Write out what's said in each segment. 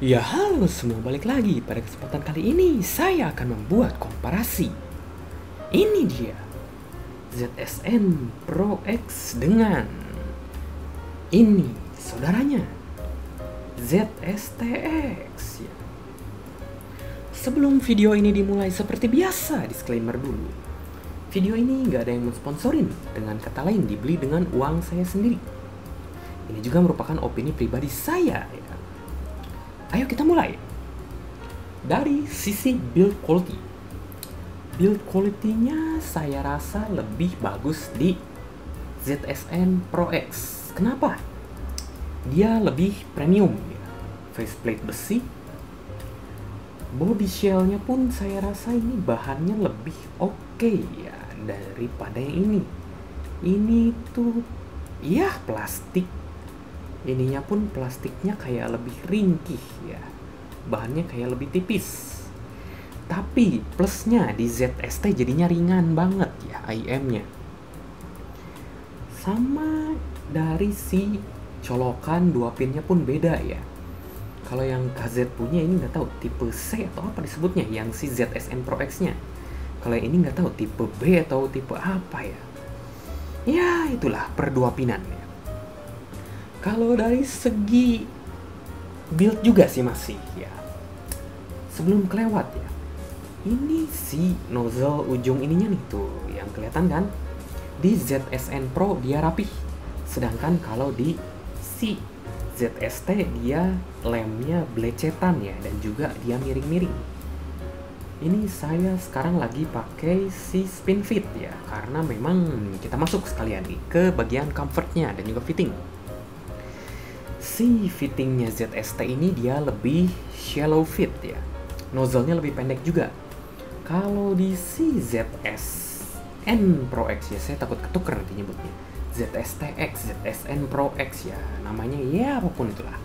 Ya halo semua, balik lagi. Pada kesempatan kali ini saya akan membuat komparasi. Ini dia ZSN Pro X dengan ini saudaranya ZSTX ya. Sebelum video ini dimulai, seperti biasa disclaimer dulu. Video ini nggak ada yang mensponsorin, dengan kata lain dibeli dengan uang saya sendiri. Ini juga merupakan opini pribadi saya ya. Ayo kita mulai. Dari sisi build quality. Build quality-nya saya rasa lebih bagus di ZSN Pro X. Kenapa? Dia lebih premium ya. Faceplate besi. Body shell-nya pun saya rasa ini bahannya lebih oke ya daripada yang ini. Ini tuh ya plastik. Ininya pun plastiknya kayak lebih ringkih ya. Bahannya kayak lebih tipis. Tapi plusnya di ZST jadinya ringan banget ya IM-nya. Sama dari si colokan 2 pinnya pun beda ya. Kalau yang KZ punya ini nggak tahu tipe C atau apa disebutnya, yang si ZSN Pro X-nya. Kalau yang ini nggak tahu tipe B atau tipe apa ya. Ya itulah per 2 pinan ya. Kalau dari segi build juga sih masih ya. Sebelum kelewat ya. Ini si nozzle ujung ininya nih tuh yang kelihatan kan? Di ZSN Pro dia rapih. Sedangkan kalau di si ZST dia lemnya belecetan ya, dan juga dia miring-miring. Ini saya sekarang lagi pakai si spin fit ya, karena memang kita masuk sekalian nih ke bagian comfortnya dan juga fitting. Si fittingnya ZST ini dia lebih shallow fit ya, nozzle-nya lebih pendek juga. Kalau di si ZSN Pro X ya, saya takut ketuker nanti nyebutnya ZSTX, ZSN Pro X ya, namanya ya apapun itulah.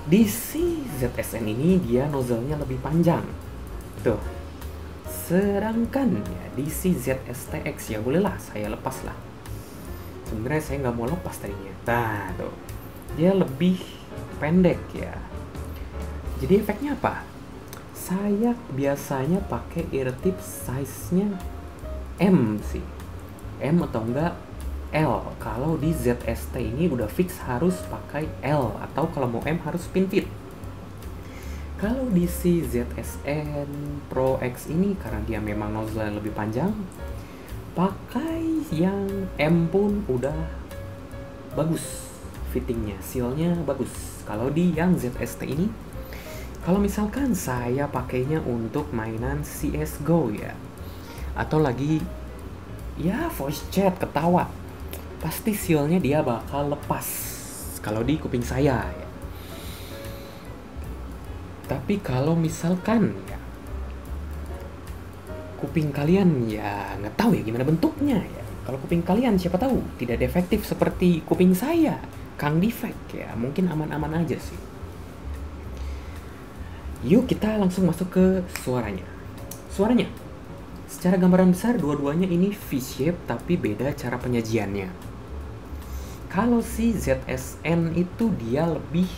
Di si ZSN ini dia nozzle-nya lebih panjang tuh, sedangkan ya di si ZSTX ya bolehlah saya lepas lah. Sebenarnya saya nggak mau lepas tadinya. Nah tuh, dia lebih pendek ya. Jadi efeknya apa? Saya biasanya pakai ear tip size-nya M sih, M atau enggak L. Kalau di ZST ini udah fix harus pakai L, atau kalau mau M harus spin fit. Kalau di si ZSN Pro X ini karena dia memang nozzle lebih panjang, pakai yang M pun udah bagus fittingnya, sealnya bagus. Kalau di yang ZST ini, kalau misalkan saya pakainya untuk mainan CSGO ya, atau lagi ya voice chat ketawa, pasti sealnya dia bakal lepas kalau di kuping saya ya. Tapi kalau misalkan ya kuping kalian ya nggak tahu ya gimana bentuknya ya. Kalau kuping kalian siapa tahu tidak defektif seperti kuping saya, Kang Defek ya, mungkin aman-aman aja sih. Yuk kita langsung masuk ke suaranya. Suaranya, secara gambaran besar dua-duanya ini V-shape tapi beda cara penyajiannya. Kalau si ZSN itu dia lebih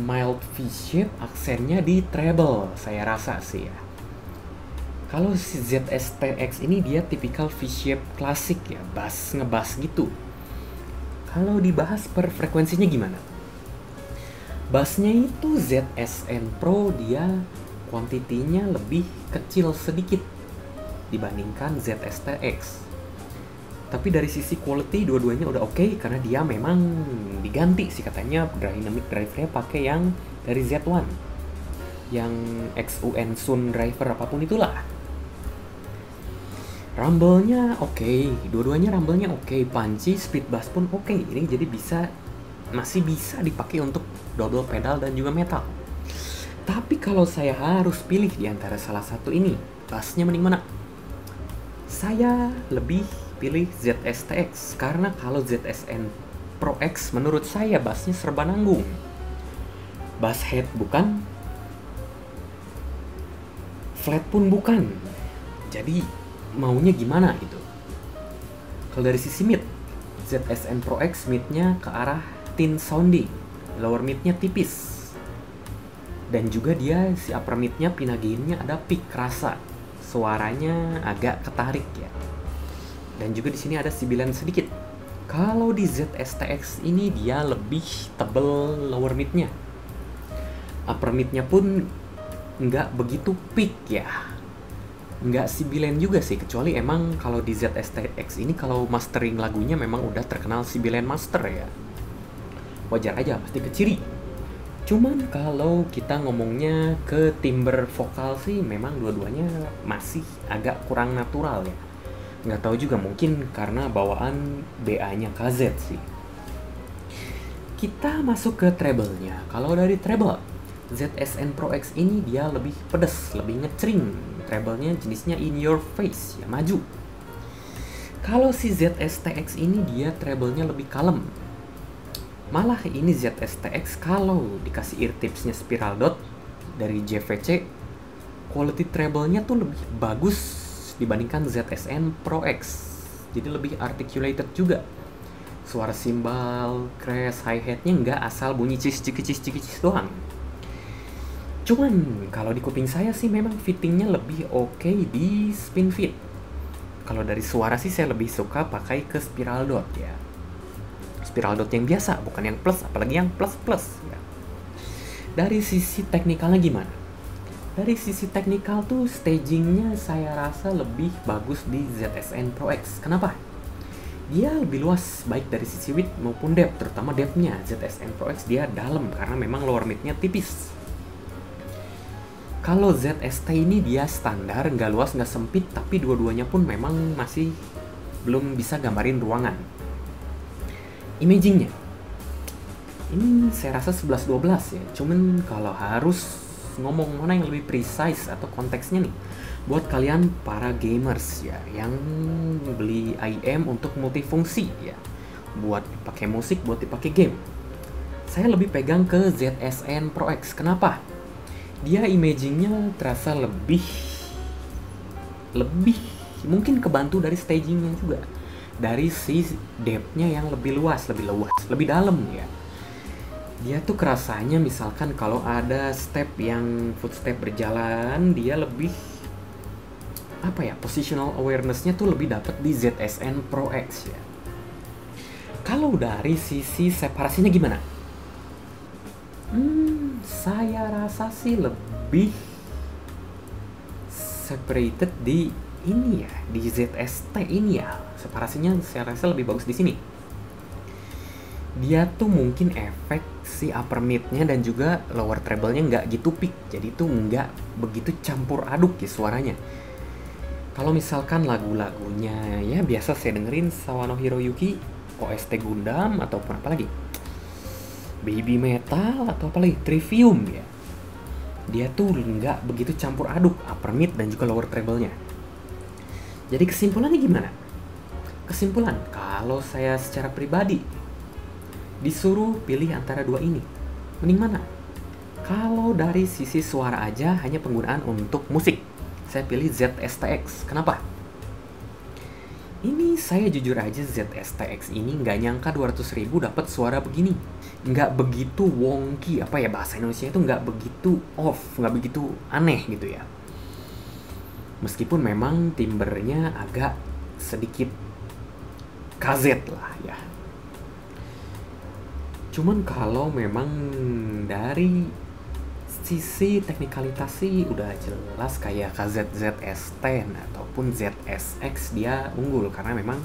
mild V-shape, aksennya di treble saya rasa sih ya. Kalau si ZSTX ini dia tipikal V-shape klasik ya, bass ngebass gitu. Kalau dibahas per frekuensinya gimana? Bassnya itu ZSN Pro dia kuantitinya lebih kecil sedikit dibandingkan ZSTX. Tapi dari sisi quality dua-duanya udah oke, karena dia memang diganti sih katanya dynamic drivernya pakai yang dari Z1, yang XUN Sun driver apapun itulah. Rumble-nya oke, dua-duanya rumble-nya oke, punchy, speed bass pun oke. Ini jadi masih bisa dipakai untuk double pedal dan juga metal. Tapi kalau saya harus pilih di antara salah satu ini, bassnya mending mana? Saya lebih pilih ZSTX, karena kalau ZSN Pro X menurut saya bassnya serba nanggung. Bass head bukan, flat pun bukan. Jadi maunya gimana gitu? Kalau dari sisi mid, ZSN Pro X mid-nya ke arah thin sounding, lower midnya tipis. Dan juga dia si upper midnya pinna gainnya ada peak rasa. Suaranya agak ketarik ya. Dan juga di sini ada sibilan sedikit. Kalau di ZSTX ini dia lebih tebel lower midnya. Upper midnya pun nggak begitu peak ya. Nggak sibilen juga sih, kecuali emang kalau di ZSTX ini kalau mastering lagunya memang udah terkenal sibilen master ya. Wajar aja, pasti keciri. Cuman kalau kita ngomongnya ke timbre vokal sih memang dua-duanya masih agak kurang natural ya. Nggak tahu juga, mungkin karena bawaan BA-nya KZ sih. Kita masuk ke treble-nya. Kalau dari treble, ZSN Pro X ini dia lebih pedes, lebih ngecering. Treble-nya jenisnya in your face, ya maju. Kalau si ZSTX ini dia treble-nya lebih kalem. Malah ini ZSTX kalau dikasih ear tipsnya spiral dot dari JVC, quality treble-nya tuh lebih bagus dibandingkan ZSN Pro X. Jadi lebih articulated juga. Suara cymbal, crash, hi-hat-nya nggak asal bunyi cis doang. Cuman kalau di kuping saya sih memang fittingnya lebih oke di spin fit. Kalau dari suara sih saya lebih suka pakai ke spiral dot ya. Spiral dot yang biasa, bukan yang plus, apalagi yang plus ya. Dari sisi teknikalnya gimana? Dari sisi teknikal tuh stagingnya saya rasa lebih bagus di ZSN Pro X. Kenapa? Dia lebih luas baik dari sisi width maupun depth, terutama depth-nya. ZSN Pro X dia dalam karena memang lower mid-nya tipis. Kalau ZST ini dia standar, nggak luas, nggak sempit, tapi dua-duanya pun memang masih belum bisa gambarin ruangan. Imagingnya, ini saya rasa 11-12 ya. Cuman kalau harus ngomong mana yang lebih precise atau konteksnya nih, buat kalian para gamers ya, yang beli IM untuk multifungsi ya, buat dipakai musik, buat dipakai game, saya lebih pegang ke ZSN Pro X. Kenapa? Dia imagingnya terasa lebih mungkin kebantu dari stagingnya juga, dari si depth-nya yang lebih luas, lebih dalam ya. Dia tuh kerasanya misalkan kalau ada step yang footstep berjalan, dia lebih positional awareness-nya tuh lebih dapat di ZSN Pro X ya. Kalau dari sisi separasinya gimana? Saya rasa sih lebih separated di ini ya, di ZST ini ya. Separasinya saya rasa lebih bagus di sini. Dia tuh mungkin efek si upper mid-nya dan juga lower treble-nya nggak gitu peak, jadi tuh nggak begitu campur aduk ya suaranya. Kalau misalkan lagu-lagunya ya biasa saya dengerin Sawano Hiroyuki, OST Gundam, ataupun apa lagi, Baby Metal, atau apa lagi, Trivium ya, dia tuh nggak begitu campur aduk upper mid dan juga lower treble-nya. Jadi kesimpulannya gimana? Kesimpulan, kalau saya secara pribadi disuruh pilih antara dua ini, mending mana? Kalau dari sisi suara aja, hanya penggunaan untuk musik, saya pilih ZSTX. Kenapa? Ini saya jujur aja, ZSTX ini nggak nyangka 200.000 dapat suara begini. Nggak begitu wonky, bahasa Indonesia itu nggak begitu off, nggak begitu aneh gitu ya. Meskipun memang timbernya agak sedikit KZ lah ya. Cuman kalau memang dari sisi teknikalitas sih udah jelas kayak KZ-ZS10 ataupun ZSX dia unggul karena memang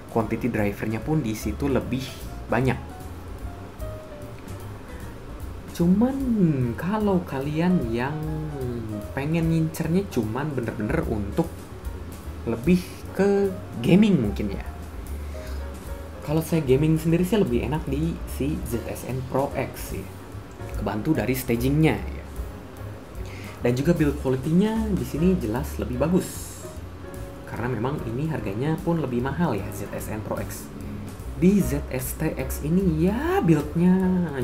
quantity drivernya pun di situ lebih banyak. Cuman kalau kalian yang pengen ngincernya cuman bener-bener untuk lebih ke gaming mungkin ya. Kalau saya gaming sendiri sih lebih enak di si ZSN Pro X sih. Kebantu dari stagingnya ya. Dan juga build quality-nya di sini jelas lebih bagus. Karena memang ini harganya pun lebih mahal ya, ZSN Pro X. Di ZSTX ini ya build-nya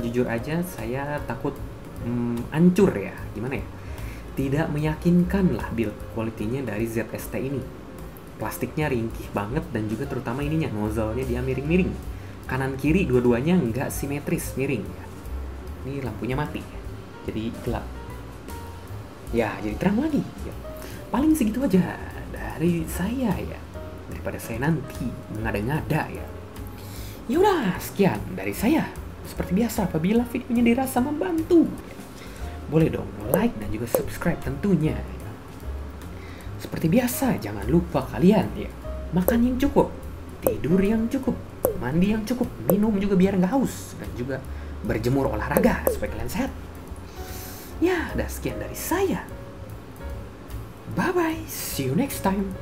jujur aja saya takut hancur ya. Gimana ya? Tidak meyakinkan lah build quality-nya dari ZST ini. Plastiknya ringkih banget dan juga terutama ininya, nozzle-nya dia miring-miring. Kanan kiri dua-duanya nggak simetris, miring ya. Ini lampunya mati, jadi gelap. Ya, jadi terang lagi. Ya. Paling segitu aja dari saya ya. Daripada saya nanti mengada-ngada ya. Ya udah, sekian dari saya. Seperti biasa, apabila videonya dirasa membantu, ya, boleh dong like dan juga subscribe tentunya. Ya. Seperti biasa, jangan lupa kalian ya, makan yang cukup, tidur yang cukup, mandi yang cukup, minum juga biar nggak haus, dan juga berjemur olahraga supaya kalian sehat. Ya, udah sekian dari saya. Bye-bye, see you next time.